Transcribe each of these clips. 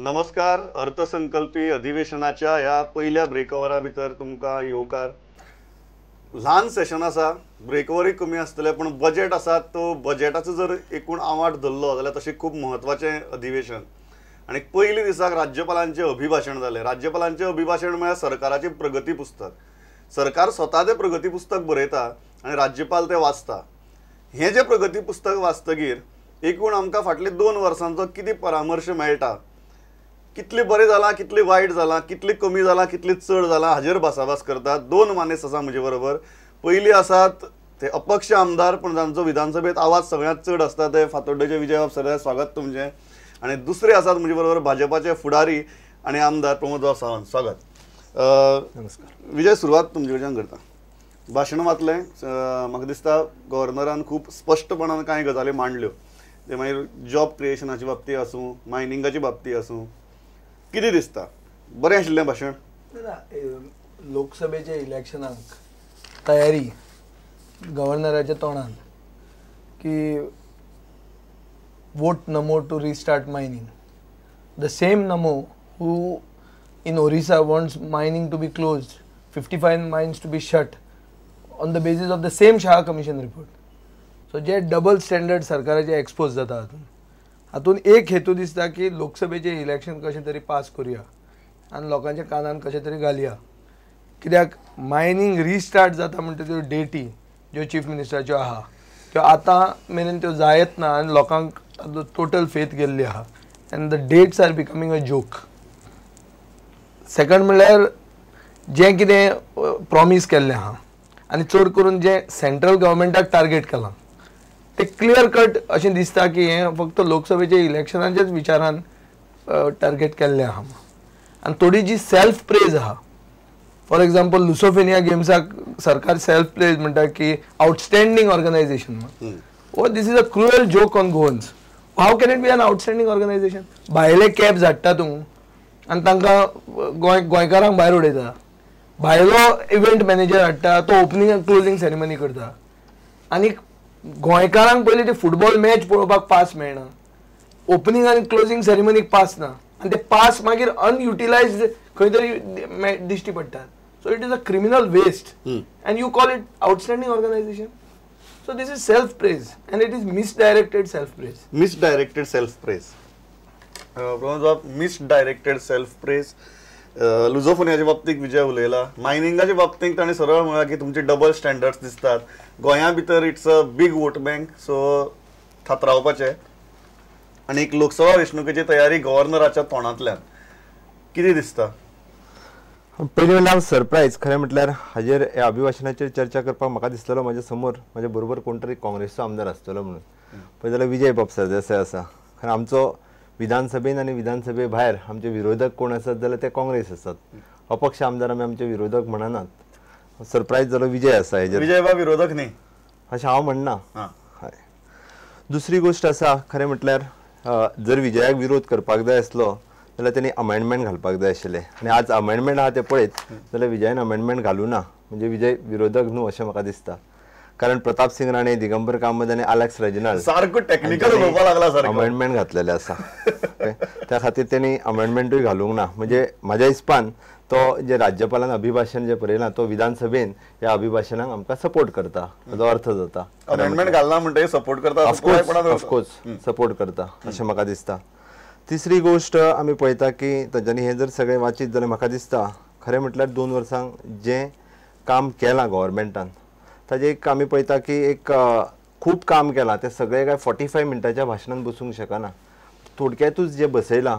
नमस्कार. अर्थसंकल्पीय अधिवेशनाच्या ह्या पहिल्या ब्रेकओवरा भितर तुमकां येवकार. ल्हान सेशन आसा, ब्रेकओवरूय कमी आसतले, पण बजेट आसा तो बजेटाचो जर एकूण आवाठ धरलो जाल्यार तशें खूब म्हत्वाचें अधिवेशन. आनी पयल्या दिसाक राज्यपालांचें अभिभाशण जालें. राज्यपालांचें अभिभाशण म्हळ्यार सरकाराचें प्रगती पुस्तक. सरकार स्वता तें प्रगती पुस्तक बरयता आनी राज्यपाल तें वाचता. हें जें प्रगती पुस्तक वाचतकीर एकूण आमकां फाटल्या 2 वर्सांचो कितें परामर्श मेळटा, कितलें बरें जालां, कितलें वायट जालां, कितलें कमी जालां, कितलें चड जालां, हाजेर भासाभास करतात. 2 मानेस आसा म्हजे बरोबर. पयलीं आसात ते अपक्ष आमदार, पण तांचो विधानसभेत आवाज सगळ्यांत चड आसता, ते फातोड्डेचे विजय बाब सर. स्वागत तुमचें. आनी दुसरे आसात म्हजे बरोबर भाजपाचे फुडारी आनी आमदार प्रमोद राव सावंत. स्वागत. नमस्कार. विजय, सुरवात तुमचे कडच्यान करता. भाशण वाचलें. म्हाका दिसता गव्हर्नरान खूब स्पश्टपणान कांय गजाली मांडल्यो. ते मागीर जॉब क्रिएशनाची बाबतींत आसूं, मायनिंगाची बाबतींत आसूं. कितें दिसता? बरें आशिल्लें भाशण? लोकसभेच्या इलेक्शनाक तयारी गव्हर्नराच्या तोंडान की vote Namo to restart mining. The same Namo who in Orissa wants mining to be closed, 55 mines to be shut on the basis of the same Shah Commission report. So जे डबल स्टँडर्ड सरकाराचे एक्सपोज जाता हातून एक हेतू दिसता की लोकसभेचे election कशें तरी पास करूया आनी लोकांच्या कानान कशें तरी घालया. कित्याक मायनिंग रिस्टार्ट जाता म्हणटा त्यो डेटी ज्यो चीफ मिनिस्टराच्यो आहा त्यो आतां मेरेन त्यो जायत ना आनी लोकांक टोटल फेथ गेल्ली आहा and the dates are becoming a joke. Second म्हणल्यार जें कितें प्रॉमीस केल्लें आहा आनी चड करून जें सेंट्रल गव्हर्मेंटाक टार्गेट केलां ते क्लियर कट अशें दिसता की हें फक्त लोकसभेच्या इलेक्शनाच्याच विचारान टार्गेट केल्लें आहा. आनी थोडी जी सेल्फ प्रेज आहा, फॉर एक्झाम्पल लुसोफेनिया गेम्साक सरकार सेल्फ प्रेज म्हणटा की outstanding organisation. Oh this is a cruel joke on Goans. How can it be an outstanding organisation? भायले कॅब्स हाडटा तूं आनी तांकां गोंयकारांक भायर उडयता. भायलो इव्हेंट मॅनेजर हाडटा, तो ओपनिंग आनी क्लोजींग सेरेमनी करता आनी गोंयकारांक पयलीं ते फुटबॉल मॅच पळोवपाक पास मेळना, ओपनिंग आनी क्लोजींग सेरेमनीक पास ना आनी ते पास मागीर अनयुटिलायज्ड खंय तरी दिश्टी पडटात. So it is a criminal waste and you call it outstanding organisation. So this is self praise and it is misdirected self praise. Misdirected self praise. Misdirected self praise. लुझोफोनियाच्या बाबतीत विजय उलयला. मायनिंगाच्या बाबतीत ताणें सरळ म्हळां की तुमचे डबल स्टँडर्ड्स दिसतात. गोंया भितर it's a big vote bank, so थात्रावपाचें. आनी एक लोकसभा वेंचणुकेची तयारी गव्हर्नराच्या तोंडांतल्यान कितें दिसता? पयलीं म्हणल्यार हांव सरप्रायज खरें म्हटल्यार हाजेर ह्या अभिभाशणाचेर चर्चा करपाक म्हाका दिसलेलो म्हाज्या समोर म्हाज्या बरोबर कोण तरी काँग्रेसचो आमदार आसतलो म्हणून. पळय जाल्यार विजय बाब सरदेसाय आसा. खरें आमचो विधानसभेन आनी विधानसभे भायर आमचे विरोधक कोण आसात जाल्यार ते काँग्रेस आसात. अपक्ष आमदार आमी आमचे विरोधक म्हणनात. सरप्रायज जालो विजय आसा हेजेर. विजय बाब विरोधक न्ही अशें हांव म्हणना. हय. दुसरी गोश्ट आसा खरें म्हटल्यार जर विजयाक विरोध करपाक जाय आसलो जाल्यार तेणी अमेंडमेंट घालपाक जाय आशिल्लें आनी आज अमेंडमेंट आहा ते पळयत जाल्यार विजयान अमेंडमेंट घालूं ना. म्हणजे विजय विरोधक न्हू अशें म्हाका दिसता. कारण प्रताप सिंग राणे, दिगंबर कामत आनी अलेक्स रेजिनाल्ड सारको टेक्निकल उलोवपाक लागला सारको. अमेंडमेंट घातलेले आसा. त्या खातीर तेणी अमेंडमेंटूय घालूंक ना. म्हणजे म्हाज्या हिसपान तो जे राज्यपालान अभिभाशण जे बरयलां तो विधानसभेन ह्या अभिभाशणाक आमकां सपोर्ट करता हाचो अर्थ जाता. अमेंडमेंट घालना म्हणटकीर सपोर्ट करता. ऑफकोर्स सपोर्ट करता अशें म्हाका दिसता. तिसरी गोश्ट आमी पळयता की तांच्यांनी हें जर सगळें वाचीत जाल्यार म्हाका दिसता खरें म्हटल्यार 2 वर्सांक जें काम केलां गव्हर्मेंटान ताजें एक आमी पळयता की एक खूब काम केलां. तें सगळें काय 45 मिनटाच्या भाशणान बसूंक शकना. थोडक्यातूच जें बसयलां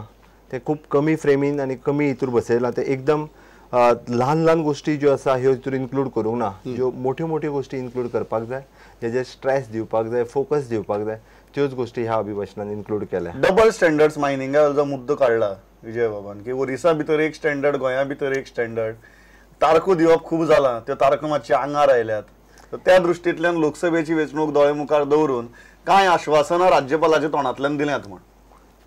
तें खूब कमी फ्रेमीन आनी कमी हितूर बसयलां. तें एकदम ल्हान ल्हान गोश्टी ज्यो आसा ह्यो हितूर इन्क्लूड करूंक ना. ज्यो मोठ्यो मोठ्यो गोश्टी इन्क्लूड करपाक जाय, जेजेर स्ट्रेस दिवपाक जाय, फोकस दिवपाक जाय, त्योच गोश्टी ह्या अभिभाशणान इन्क्लूड केल्या. डबल स्टँडर्ड्स मायनिंगा जो मुद्दो काडला विजय बाबान की ओरिसा भितर एक स्टँडर्ड, गोंया भितर एक स्टँडर्ड. तारखो दिवप खूब जाला, त्यो तारखो मातशे आंगार आयल्यात. त्या दृश्टींतल्यान लोकसभेची वेंचणूक दोळे मुखार दवरून कांय आश्वासनां राज्यपालाच्या तोंडांतल्यान दिल्यांत म्हण.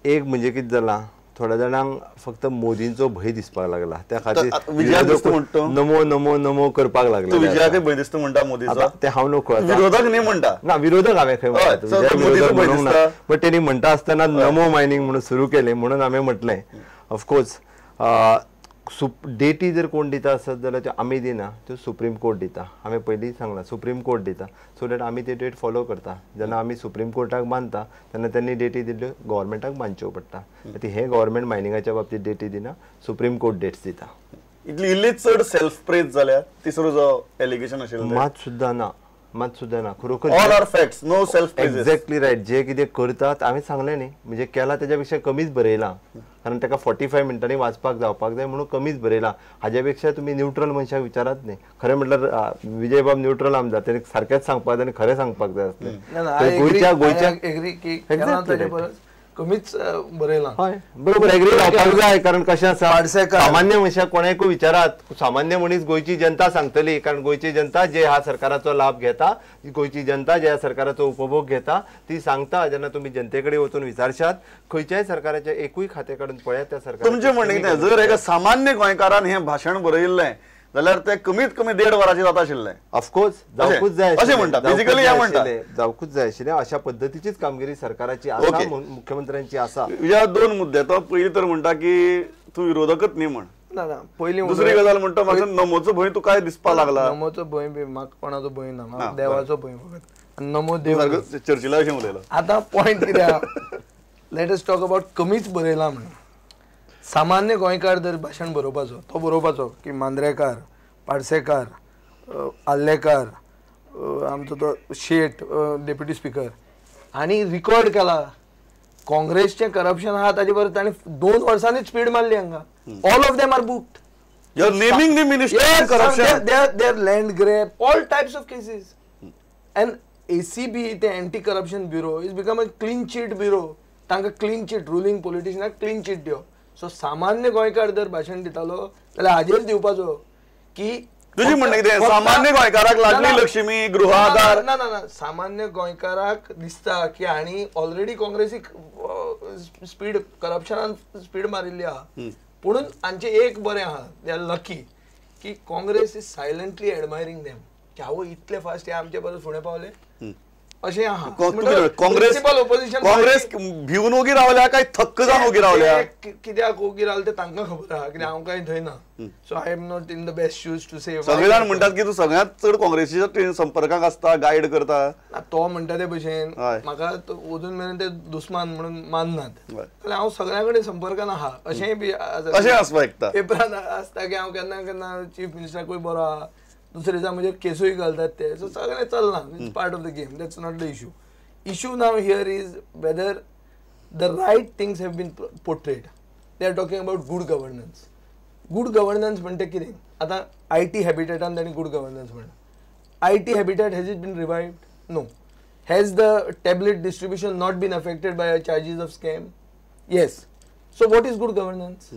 एक म्हणजे कितें जालां थोड्या जाणांक फक्त मोदींचो भंय दिसपाक लागला त्या आता विजयाक दिसता म्हणटा खातीर नमो नमो नमो करपाक तूं लागला विजयाकय भंय दिसता म्हणटा मोदीचो ते हांव नको आता विरोधक न्ही म्हणटा ना विरोधक हांवें खंय म्हणटा चल, विजय मोदीचो विरोधक भंय म्हणूंक ना दिसता. बट तेणी म्हणटा आसतना नमो मायनिंग म्हणून सुरू केलें म्हणून हांवें म्हटलें ऑफकोर्स डेटी जर कोण दिता आसत जाल्यार त्यो आमी दिना त्यो सुप्रीम कोर्ट दिता हांवें पयलीं सांगलां सुप्रीम कोर्ट दिता सो दॅट आमी ते डेट फॉलो करता जेन्ना आमी सुप्रीम कोर्टाक बांदता तेन्ना त्यांनी डेटी दिल्ल्यो गव्हर्मेंटाक बांदच्यो पडटा ती हे गव्हर्मेंट मायनिंगाच्या बाबतीत डेटी दिना सुप्रीम कोर्ट डेट्स दिता इल्ली चड सेल्फ प्रेज जाल्या तिसरो जो एलिगेशन आशिल्लो मात सुद्दां ना खरोखर all are facts no self praise exactly right जे कितें करतात हांवें सांगलें न्ही म्हणजे केला तेच्या पेक्षा कमीच बरयलां कारण ताका 45 मिनटांनी वाचपाक जावपाक जाय म्हणून कमीच बरयलां हाज्या पेक्षा तुमी न्यूट्रल मनशाक विचारात न्ही खरें म्हटल्यार विजय बाब न्यूट्रल आमदार तेणी सारकेंच सांगपाक जाय आनी खरें सांगपाक जाय आसलें गोंयच्या कमीच बरयलां हय बरोबर एग्री जावपाक जाय कारण कशें आसा सामान्य मनशाक कोणाकूय विचारात सामान्य मनीस गोंयची जनता सांगतली कारण गोंयची जनता जे ह्या सरकाराचो लाभ घेता गोंयची जनता जे ह्या सरकाराचो उपभोग घेता ती सांगता जेन्ना तुमी जनते कडेन वचून विचारशात खंयच्याय सरकाराचे एकूय खातें काडून पळयात त्या सरकार तुमचें म्हणणें कितें जर एका सामान्य गोंयकारान हें भाशण बरयल्लें जाल्यार तें कमीत कमी 1.5 वरांचें जाता आशिल्लें ऑफकोर्स जावकूच जाय अशें म्हणटा बेजिकली हें म्हणटा जावकूच जाय आशिल्लें अशा पद्दतीचीच कामगिरी सरकाराची आसा मुख्यमंत्र्यांची आसा ह्या दोन मुद्दे तो पयलीं तर म्हणटा की तूं विरोधकच न्ही म्हण ना पयलीं दुसरी गजाल म्हणटा म्हाका नमोचो भंय तुका काय दिसपा लागला नमोचो भंय बी म्हाका कोणाचो भंय ना म्हाका देवाचो भंय फकत नमो देव चर्चिला अशें उलयलां आतां पॉयंट कितें आहा लेट अस टॉक अबाउट कमीच बरयलां म्हणून सामान्य गोंयकार जर भाशण बरोवपाचो तो बरोवपाचो की मांद्रेकार पाडसेकार आल्लेकार आमचो तो शेट डेप्युटी स्पीकर आनी रिकॉर्ड केला काँग्रेसचें करप्शन आहा ताजे बरोबर ताणें 2 वर्सांनीच स्पीड मारली हांगा all of them are booked you are naming the minister corruption they are land grab all types of cases and ACB the anti corruption bureau is become a clean sheet bureau तांकां clean chit ruling पॉलिटिशियनाक clean chit दियो so सामान्य गोंयकार जर भाशण दितालो जाल्यार हाजेर दिवपाचो की तुजी म्हणणें कितें सामान्य गोंयकाराक लागली लक्ष्मी गृहाधार ना ना ना सामान्य गोंयकाराक दिसता की हांणी ऑलरेडी काँग्रेसीक स्पीड करप्शनान स्पीड मारिल्ली आहा पुणून हांचे एक बरें आहा दे आर लकी की काँग्रेस इज सायलंटली एडमायरिंग देम की हांव इतले फास्ट हे आमचे परस फुडें पावले अशें आहा काँग्रेस भिवन उगी रावल्या काय थक्क जावन उगी रावल्या कित्याक उगी रावले ते तांकां खबर आहा कित्याक हांव कांय थंय ना so I am not in the best shoes to say सगळे जाण म्हणटात की तूं सगळ्यांत चड काँग्रेसीच्या संपर्काक आसता गायड करता तो म्हणटा ते भशेन म्हाका अजून मेरेन ते दुस्मान म्हणून माननात जाल्यार हांव सगळ्यां कडेन संपर्कान आहा अशेंय बी अशें आसपाक शकता पेपरान आसता की हांव केन्ना केन्ना चीफ मिनिस्टराकूय बरो आहा दुसरे दिसा म्हणजे केसूय घालतात ते सो सगळें चलना it's part of the game that's not the issue now here is whether the right things have been portrayed they are talking about good governance म्हणटा कितें आतां IT हॅबिटेटान तांणी गुड गव्हर्नन्स म्हणटा IT habitat has it been revived no has the tablet distribution not been affected by charges of scam yes so what is good governance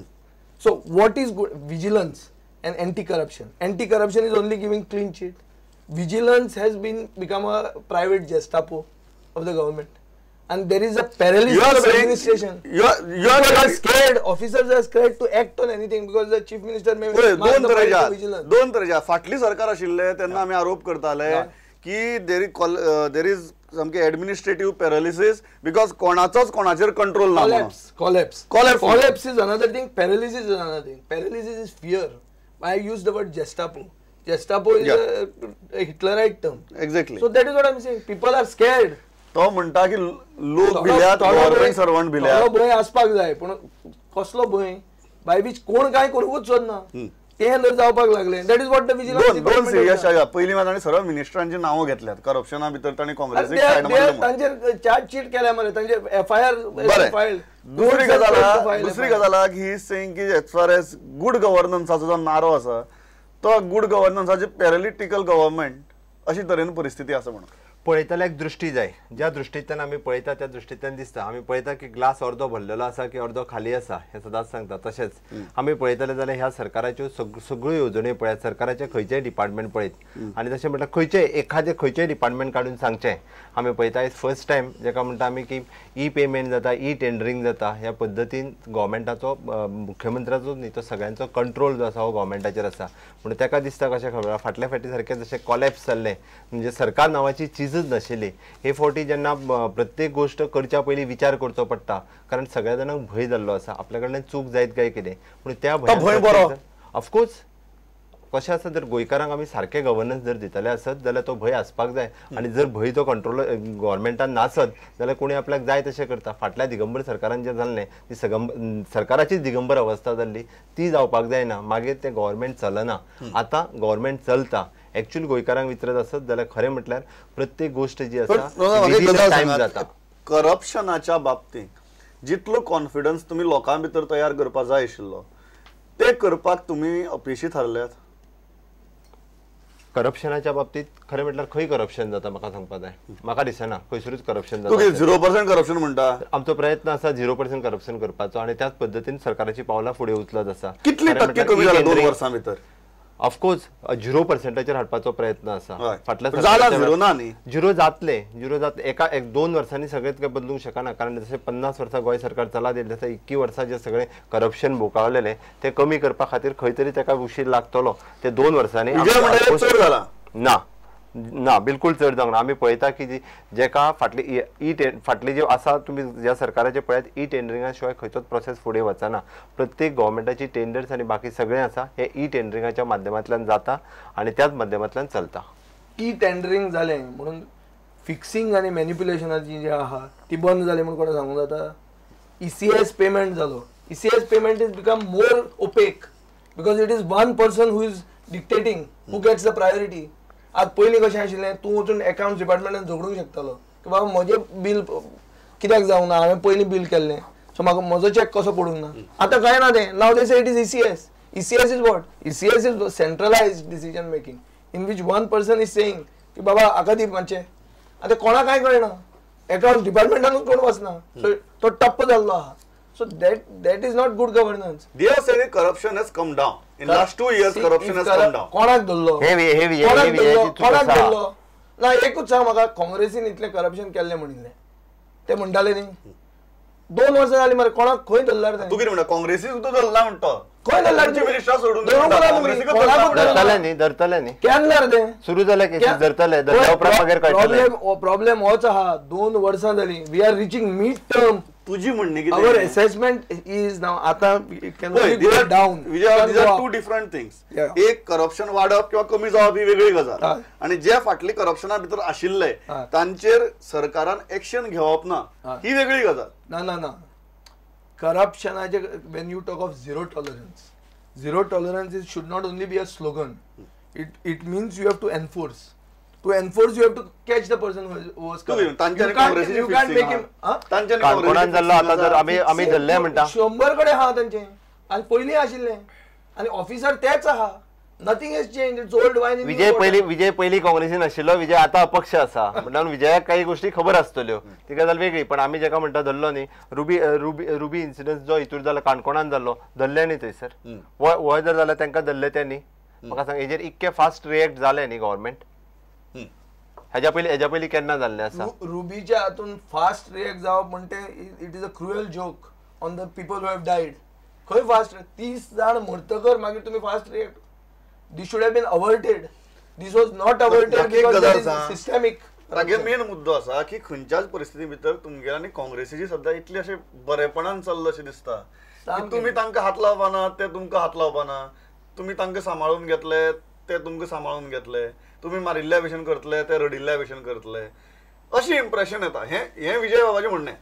so what is good vigilance and anti-corruption. Anti-corruption is only giving clean sheet. Vigilance has become a private Gestapo of the government, and there is a paralysis of administration. You are scared. Officers are scared to act on anything because the chief minister may दोन तरेच्या फाटली सरकार आशिल्ले तेन्ना आमी आरोप करताले की there is सामके एडमिनिस्ट्रेटिव्ह पॅरालिसीस बिकॉज कोणाचोच कोणाचेर कंट्रोल ना. Collapse is another thing. Paralysis is another thing. Paralysis is fear. I use the word Gestapo. Gestapo is a Hitlerite term. Exactly. So that is what I'm saying. People are scared. तो म्हणटा की लोक भिल्यात government servant भिल्यात. तो भंय आसपाक जाय पण कसलो भंय बायबीच कोण काय करूंकच सोदना ते जर जावपाक लागले that is what the vigilance दोन सिरियस पयलीं तांणी सरळ मिनिस्टरांची नांवां घेतल्यात करप्शना भितर तांणी काँग्रेसीक सायड मारले तांचेर चार्ज शीट केल्या मरे तांचे FIR फायल्ड. दुसरी गजाल की ही सेइंग की एज फार एज गुड गव्हर्नन्साचो जो नारो आसा तो गुड गव्हर्नन्साचे पॅरालिटिकल गव्हर्नमेंट अशी तरेन परिस्थिती आसा म्हणून पळयताल्या एक दृष्टी जाय, ज्या दृश्टींतल्यान आमी पळयता त्या दृश्टींतल्यान दिसता. आमी पळयता की ग्लास अर्दो भरलेलो आसा की अर्दो खाली आसा हे सदांच सांगता. तशेंच आमी पळयतले जाल्यार ह्या सरकाराच्यो सगळ्यो येवजण्यो पळयात, सरकाराचे खंयचेय डिपार्टमेंट पळयत आनी तशें म्हटल्यार खंयचेय डिपार्टमेंट काडून सांगचें. आमी पळयता फर्स्ट टायम जेका म्हणटा आमी की ई पेमेंट जाता, ई टेंडरींग जाता, ह्या पद्दतीन गव्हर्मेंटाचो मुख्यमंत्र्याचो न्ही तो सगळ्यांचो कंट्रोल जो आसा हो गव्हर्मेंटाचेर आसा. म्हणून ताका दिसता कशें खबर फाटल्या फाटी सारकें जशें कॉलॅप्स जाल्लें, म्हणजे सरकार नांवाची चीजच नाशिल्ली. हे फावटी जेन्ना प्रत्येक गोष्ट करच्या पयलीं विचार करचो पडटा, कारण सगळ्या जाणांक भंय जाल्लो आसा आपल्या कडल्यान चूक जायत काय कितें. म्हणून त्या भंय ऑफकोर्स कशें आसा, जर गोंयकारांक आमी सारकें गव्हर्नन्स जर दितले आसत जाल्यार तो भंय आसपाक जाय. आनी जर भंय तो कंट्रोल गव्हर्मेंटान नासत जाल्यार कोणी आपल्याक जाय तशें करता. फाटल्या दिगंबर सरकारान जें जाल्लें ती सरकाराचीच दिगंबर अवस्था जाल्ली, ती जावपाक जायना. मागीर तें गव्हर्मेंट चलना. आतां गव्हर्मेंट चलता. एक्चुअली गोंयकारांक विचारत आसत जाल्यार खरें म्हटल्यार प्रत्येक गोष्ट जी आसा टायम जाता. करप्शनाच्या बाबतींत जितलो कॉन्फिडन्स तुम्ही लोकां भितर तयार करपाक जाय आशिल्लो ते करपाक तुम्ही अपेशी थारल्यात. करप्शनाच्या बाबतीत खरें म्हटल्यार खंय करप्शन जाता म्हाका सांगपाक जाय. म्हाका दिसना खंयसरूच करप्शन तूं जाता. 0% करप्शन म्हणटा. आमचो प्रयत्न आसा 0% करप्शन करपाचो आनी त्याच पद्दतीन सरकाराची पावलां फुडें उचलत आसा. कितली टक्के कमी जाला 2 वर्सां भितर? ऑफकोर्स 0%चेर हाडपाचो प्रयत्न आसा. फाटल्या झिरो जातले एका 2 वर्सांनी सगळें काय बदलूंक शकना. कारण जशें 50 वर्सां गोंय सरकार चला दिले तशें 21 वर्सां जे सगळे करप्शन भोकावलेले ते कमी करपा खातीर खंय तरी ताका उशीर लागतलो. ते 2 वर्सांनी ना बिलकुल चड जावंक ना. आमी पळयता की जेका फाटली जे आसा तुमी ज्या सरकाराचे पळयात ई टेंडरिंगा शिवाय खंयचोच प्रोसेस फुडें वचना. प्रत्येक गव्हर्मेंटाची टेंडर्स आनी बाकी सगळें आसा हे ई टेंडरिंगाच्या माध्यमांतल्यान जाता आनी त्याच माध्यमांतल्यान चलता. ई टेंडरिंग जालें म्हणून फिक्सिंग आनी मॅनिप्युलेशनाची जी आहा ती बंद जाली म्हणून कोणा सांगूंक जाता. ECS पेमेंट जालो. ECS payment is become more opaque because it is one person who is dictating who gets the priority. आज पयलीं कशें आशिल्लें, तूं वचून अकाउंट्स डिपार्टमेंटान झगडूंक शकतालो की बाबा म्हजें बिल कित्याक जावंक ना, हांवें पयलीं बिल केल्लें सो म्हाका म्हजो चॅक कसो पडूंक ना. आतां कांय ना तें. Now they say it is ECS. ECS is what? ECS is centralised decision making in which one person is saying की बाबा हाका दी मातशें. आतां कोणाक कांय कळना, अकाउंट्स डिपार्टमेंटानूच कोण वचना, सो तो टप्प जाल्लो आहा. So that is not good governance. They are saying corruption has come down. In last 2 years, corruption has come down. कोणाक धरलो? कोणाक धरलो? ना एकूच सांग म्हाका, काँग्रेसीन इतलें करप्शन केल्लें म्हणिल्लें ते म्हणटाले न्ही. 2 वर्सां जालीं मरे, कोणाक खंय धरल्यार तें? तू कितें म्हणटा काँग्रेसी सुद्दां धरला म्हणटा. खंय धरल्यार मिनिस्टर सोडून धरतले न्ही केन्ना रे तें सुरू जालें केसीस धरतले. धरल्या उपरांत मागीर कळटलें. प्रॉब्लेम होच आहा. 2 वर्सां जालीं. We are reaching mid term. तुझी म्हणणी कितें? Our assessment is now आता can only go down. These are two different things. एक करप्शन वाडप किंवा कमी जावप ही वेगळी गजाल आणि जे फाटली करप्शना भितर आशिल्ले तांचेर सरकारान एक्शन घेवप ना ही वेगळी गजाल. ना करप्शनाचे when you talk of zero tolerance it should not only be a slogan. It means you have to enforce. To enforce you have to catch the person who was corrupt. You can't make him. काणकोणान जाल्लो आतां जर आमी धरले म्हणटा 100 कडे आहा तांचे आनी पयलीं आशिल्लें आनी ऑफिसर तेच आहा. Nothing has change. It's old wine. Vijay पयलीं काँग्रेसीन आशिल्लो, विजय आतां अपक्ष आसा म्हणून विजयाक काही गोष्टी खबर आसतल्यो ती गजाल वेगळी. पण आमी जेका म्हणटा धरलो न्ही रुबी इन्सिडन्स जो हितूर जालो काणकोणान जाल्लो धरले न्ही थंयसर. हो जर जाल्यार तांकां धरले त्यांनी. म्हाका सांग हेजेर इतके फास्ट रिएक्ट जाले न्ही गव्हर्मेंट. हेज्या पयलीं केन्ना जाल्लें आसा? रुबीच्या हातून फास्ट रिएक्ट जावप म्हणटे it is a cruel joke on the people who have died. खंय फास्ट 30 जाण मरतकर मागीर तुमी fast react. This should have been averted. This was not averted because it is systemic. तागे मेन मुद्दो आसा की खंयच्याच परिस्थिती भितर तुमगेर आनी काँग्रेसीची सद्या इतली अशें बरेपणान चल्लो अशें दिसता की तुमी तांकां हात लावपाना ते तुमकां हात लावपाना. तुमी तांकां सांबाळून घेतले ते तुमकां सांबाळून घेतले. तुम्ही मारिल्ल्या भशेन करतले ते रडिल्ल्या भशेन करतले अशी इम्प्रेशन येता. हे विजय बाबाचें म्हणणें.